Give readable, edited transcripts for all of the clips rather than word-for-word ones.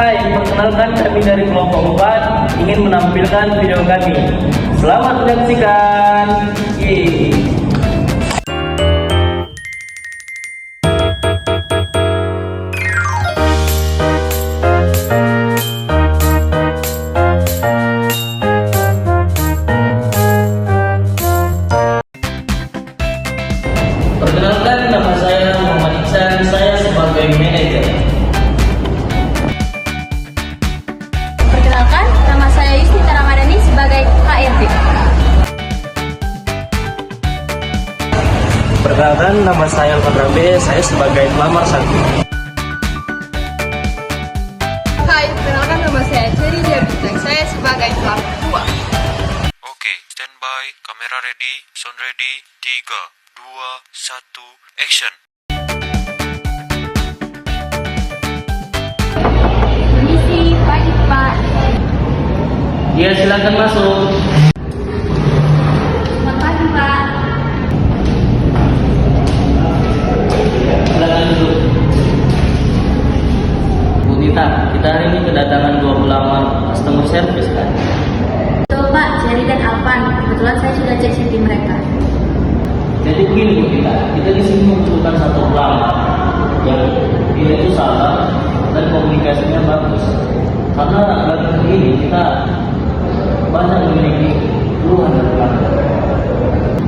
Hai, perkenalkan kami dari kelompok 4 ingin menampilkan video kami. Selamat menyaksikan. Yeay. Perkenalkan, nama saya Muhammad Iksan, saya sebagai manajer. Perkenalkan, nama saya Yusnita Ramadhani sebagai HRD. Perkenalkan, nama saya Alvan Rabe, saya sebagai pelamar satu. Hai, perkenalkan nama saya Cherry Bintang, saya sebagai pelamar 2. Oke, standby, kamera ready, sound ready, 3, 2, 1, action. Permisi, pagi Pak. Ya, silakan masuk. Selamat pagi Pak. Silakan duduk. Bu Nita, kita hari ini kedatangan 2 pelamar customer service kan? Betul Pak, Cherry dan Alvan. Kebetulan saya sudah cek CV mereka. Jadi begini Bu Nita, kita di sini membutuhkan satu pelamar yang dia itu sabar dan komunikasinya bagus. Karena belakangan ini kita banyak memiliki keluhan dari pelanggan.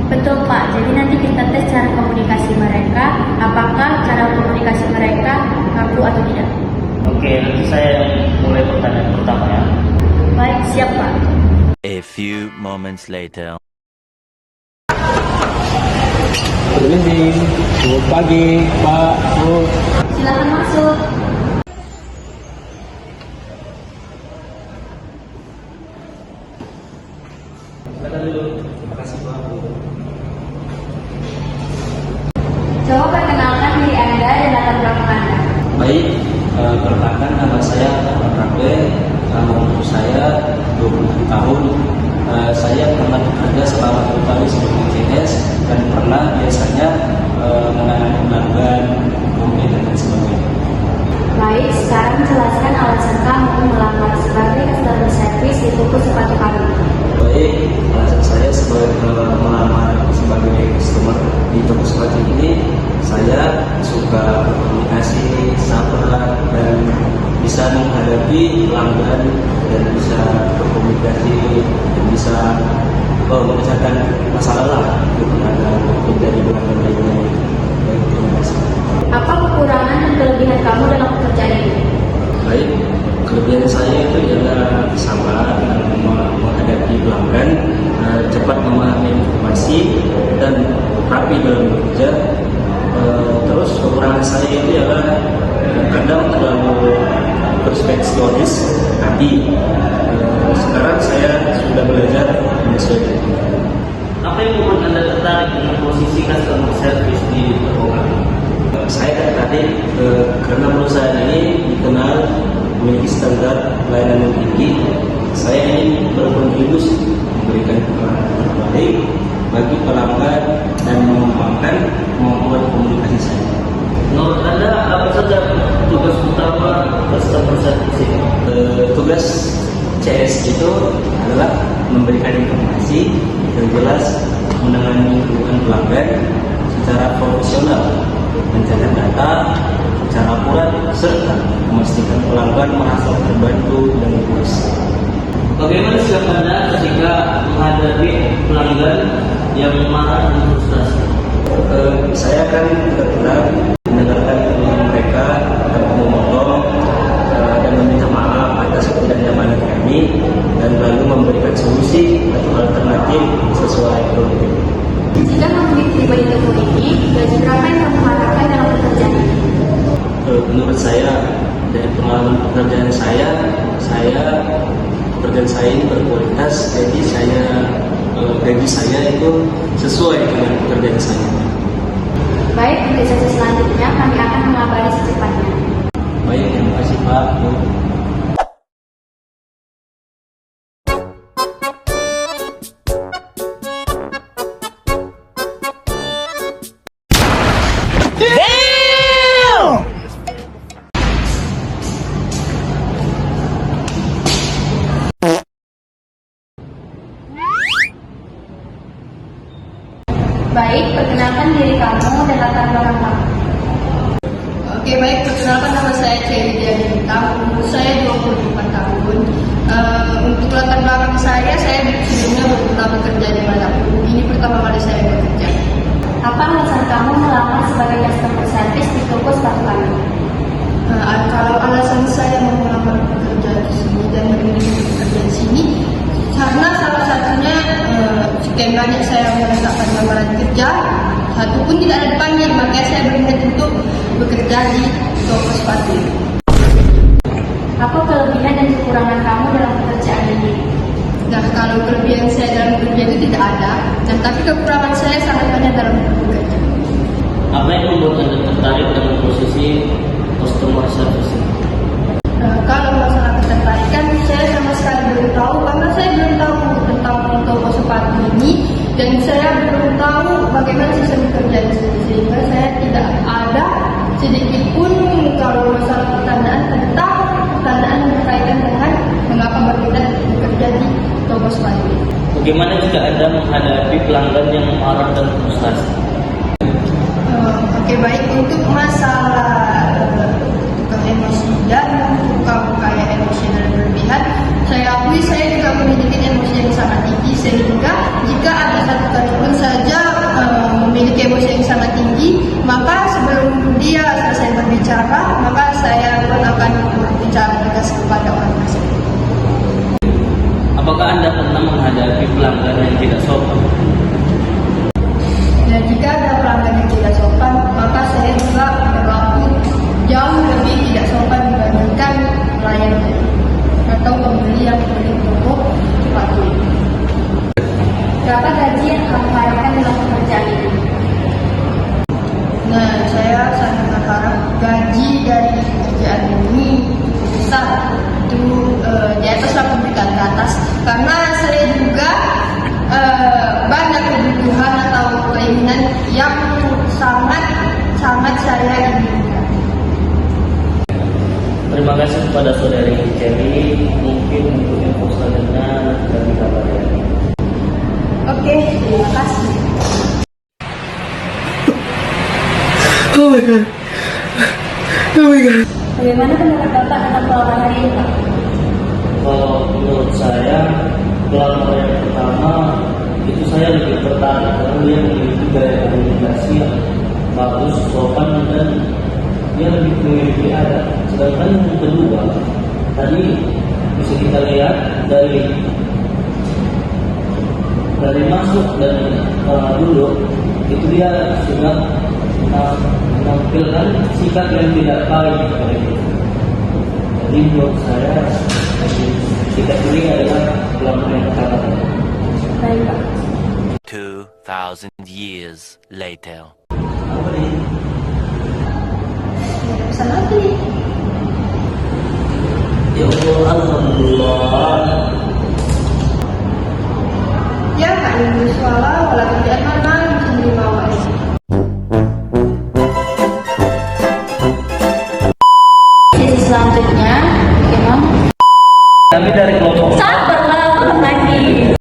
Betul Pak, jadi nanti kita tes cara komunikasi mereka, apakah cara komunikasi mereka kaku atau tidak. Oke, nanti saya mulai pertanyaan pertama ya. Baik, siap Pak. A few moments later. Permisi, selamat pagi Pak, Bu. Silakan masuk. Silakan dulu. Terima kasih Pak. Coba perkenalkan diri Anda dan latar belakang Anda. Baik, perkenalkan nama saya Alvan Rabe, umur saya 20 tahun. Saya pernah bekerja selama 2 tahun sebagai CS dan pernah biasanya menangani pelanggan, mungkin dan sebagainya. Baik, sekarang jelaskan alasan kamu melamar sebagai customer service di toko sepatu kami. Baik, alasan saya sebagai melamar sebagai customer di toko sepatu ini, saya suka berkomunikasi, sabar, dan bisa menghadapi pelanggan dan bisa berkomunikasi dan bisa memecahkan masalah lah kepada dari pelanggan lainnya. Baik, terima kasih. Apa kekurangan dan kelebihan kamu dalam pekerjaan ini? Baik, kelebihan saya itu ialah sabar dalam menghadapi pelanggan, cepat memahami informasi dan rapi dalam bekerja. Terus kekurangan saya itu ialah kadang terlalu perfeksionis, tapi sekarang saya sudah belajar menyesuaikan. Apa yang membuat Anda tertarik dengan posisi customer service di toko kami? Saya tertarik karena perusahaan ini dikenal memiliki standar pelayanan yang tinggi. Saya ingin berkontribusi memberikan pelayanan terbaik bagi pelanggan dan mengembangkan kemampuan komunikasi saya. Menurut Anda, apa saja tugas utama customer service ini? Tugas CS itu adalah memberikan informasi yang jelas, menangani keluhan pelanggan secara profesional, mencatat data secara akurat, serta memastikan pelanggan merasa terbantu dan puas. Bagaimana sikap Anda ketika menghadapi pelanggan yang marah dan frustasi? Saya akan benar-benar mendengarkan keluhan mereka dan memotong dan meminta maaf atas ketidaknyamanan kami dan lalu memberikan solusi atau alternatif sesuai problem. Jika kamu diterima di toko ini, gaji berapa yang kamu harapkan dalam pekerjaan ini? Menurut saya, dari pengalaman pekerjaan saya pekerjaan saya ini berkualitas, jadi gaji saya itu sesuai dengan pekerjaan saya. Baik, untuk sesi selanjutnya kami akan mengabari secepatnya. Baik, terima kasih Pak, Bu. Baik, perkenalkan diri kamu dan latar belakang kamu. Oke, baik, perkenalkan nama saya Cherry Dia Bintang, umur saya 24 tahun. Untuk latar belakang saya sebelumnya belum pernah bekerja di manapun. Ini pertama kali saya bekerja. Apa alasan kamu melamar sebagai customer service di toko sepatu kami? Kalau alasan saya mau melamar bekerja di sini dan memilih bekerja di sini, karena salah satunya sekian banyak saya meletakkan lamaran kerja, satu pun tidak ada dipanggil, makanya saya berniat untuk bekerja di toko sepatu. Apa kelebihan dan kekurangan kamu dalam pekerjaan ini? Nah, kalau kelebihan saya dalam bekerja itu tidak ada, dan tapi kekurangan saya sangat banyak dalam bekerja. Apa yang membuat Anda tertarik dengan posisi customer service ini? Kalau masalah ketertarikan, saya sama sekali belum tahu karena saya belum tahu tentang toko sepatu ini dan saya belum tahu bagaimana sistem kerja di sini, sehingga saya tidak ada sedikit pun kalau masalah pertanyaan yang berkaitan dengan mengapa berminat bekerja di toko sepatu. Bagaimana jika Anda menghadapi pelanggan yang marah dan frustasi? Oke, baik, untuk masalah tukang emosi dan tukang kayak emosional berlebihan, saya akui saya juga memiliki emosi yang sangat tinggi, sehingga jika ada satu kali pun saja memiliki emosi yang sangat tinggi, maka sebelum dia selesai berbicara, maka saya pun akan berbicara tegas kepada orang tersebut. Apakah Anda pernah menghadapi pelanggan yang tidak sopan? Dan jika ada pelanggan yang tidak sopan, maka saya juga berlaku jauh lebih tidak sopan dibandingkan klien atau pembeli yang membeli toko sepatu ini. Berapa gaji yang kamu harapkan dalam pekerjaan ini? Nah, saya sangat berharap gaji dari pekerjaan ini besar, itu di atas 8 juta ke atas, karena saya juga banyak kebutuhan atau keinginan yang sangat saya inginkan. Terima kasih kepada saudari Cherry. Mungkin untuk info selanjutnya kami kabarkan. Oke, terima kasih. Oh my god. Oh my god. Bagaimana pendapat Bapak tentang pelamar hari ini, Pak? Kalau menurut saya, pelamar yang pertama itu saya lebih tertarik karena dia memiliki gaya komunikasi yang bagus, sopan, dan dia lebih memiliki adab. Sedangkan yang kedua, tadi bisa kita lihat dari masuk dan duduk itu dia sudah menampilkan sikap yang tidak baik kepada kita. Jadi menurut saya sikap ini adalah pelamar yang pertama. Baik, Pak. 2,000 years later. Apa nih? Pesan lagi nih. Ya Allah, alhamdulillah. Ya, Kak Ibu Swala,